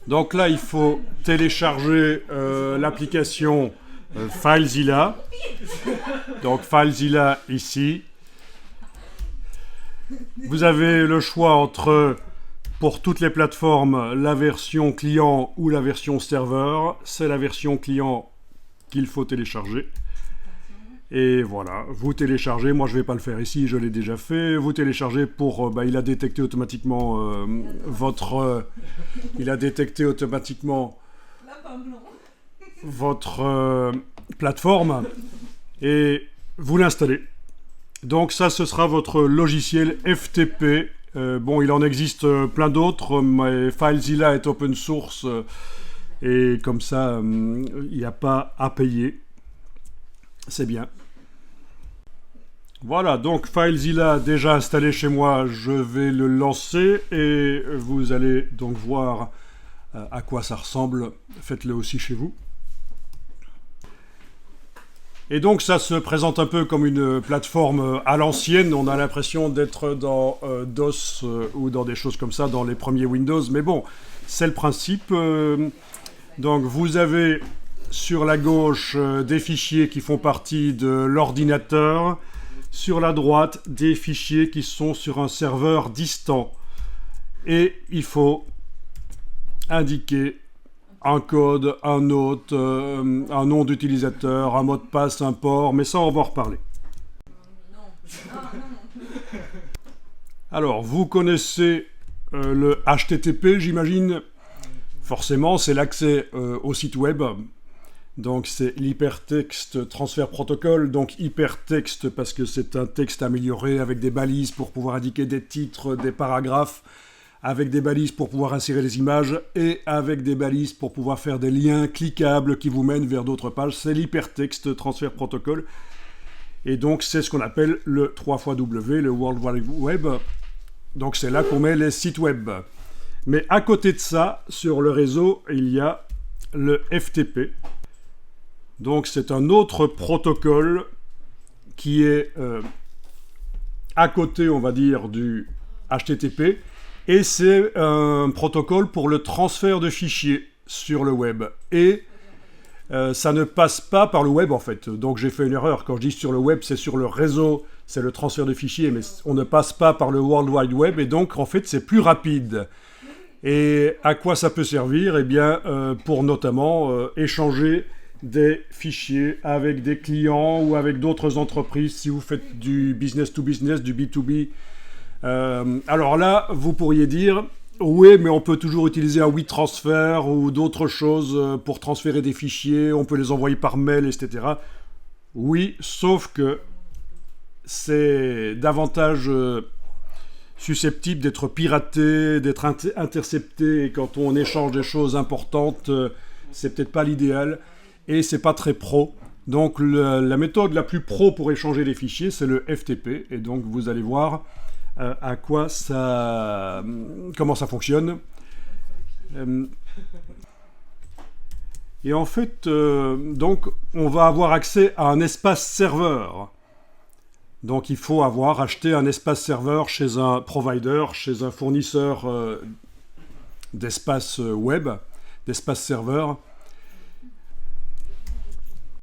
Donc là, il faut télécharger l'application FileZilla. Donc FileZilla ici. Vous avez le choix entre, pour toutes les plateformes, la version client ou la version serveur. C'est la version client qu'il faut télécharger. Et voilà, vous téléchargez, moi je ne vais pas le faire ici, je l'ai déjà fait, vous téléchargez pour, il a détecté automatiquement il a détecté automatiquement votre plateforme et vous l'installez. Donc ça, ce sera votre logiciel FTP. Bon, il en existe plein d'autres, mais FileZilla est open source et comme ça, il n'y a pas à payer. C'est bien. Voilà, donc FileZilla déjà installé chez moi, je vais le lancer et vous allez donc voir à quoi ça ressemble. Faites-le aussi chez vous. Et donc ça se présente un peu comme une plateforme à l'ancienne, on a l'impression d'être dans DOS ou dans des choses comme ça, dans les premiers Windows, mais bon, c'est le principe. Donc vous avez sur la gauche des fichiers qui font partie de l'ordinateur, sur la droite des fichiers qui sont sur un serveur distant. Et il faut indiquer un code, un hôte, un nom d'utilisateur, un mot de passe, un port, mais ça on va en reparler. Alors, vous connaissez le HTTP, j'imagine. Forcément, c'est l'accès au site web. Donc, c'est l'Hypertext Transfer Protocol. Donc, hypertexte parce que c'est un texte amélioré avec des balises pour pouvoir indiquer des titres, des paragraphes, avec des balises pour pouvoir insérer des images et avec des balises pour pouvoir faire des liens cliquables qui vous mènent vers d'autres pages. C'est l'Hypertext Transfer Protocol. Et donc, c'est ce qu'on appelle le 3xW, le World Wide Web. Donc, c'est là qu'on met les sites web. Mais à côté de ça, sur le réseau, il y a le FTP. Donc, c'est un autre protocole qui est à côté, on va dire, du HTTP. Et c'est un protocole pour le transfert de fichiers sur le web. Et ça ne passe pas par le web, en fait. Donc, j'ai fait une erreur. Quand je dis sur le web, c'est sur le réseau, c'est le transfert de fichiers, mais on ne passe pas par le World Wide Web. Et donc, en fait, c'est plus rapide. Et à quoi ça peut servir? Eh bien, pour notamment échanger des fichiers avec des clients ou avec d'autres entreprises, si vous faites du business to business, du B2B. Alors là, vous pourriez dire, oui, mais on peut toujours utiliser un WeTransfer ou d'autres choses pour transférer des fichiers, on peut les envoyer par mail, etc. Oui, sauf que c'est davantage susceptible d'être piraté, d'être intercepté, et quand on échange des choses importantes, c'est peut-être pas l'idéal, et c'est pas très pro. Donc la méthode la plus pro pour échanger les fichiers, c'est le FTP, et donc vous allez voir comment ça fonctionne. Et en fait, donc, on va avoir accès à un espace serveur. Donc il faut avoir acheté un espace serveur chez un provider, chez un fournisseur d'espace web, d'espace serveur.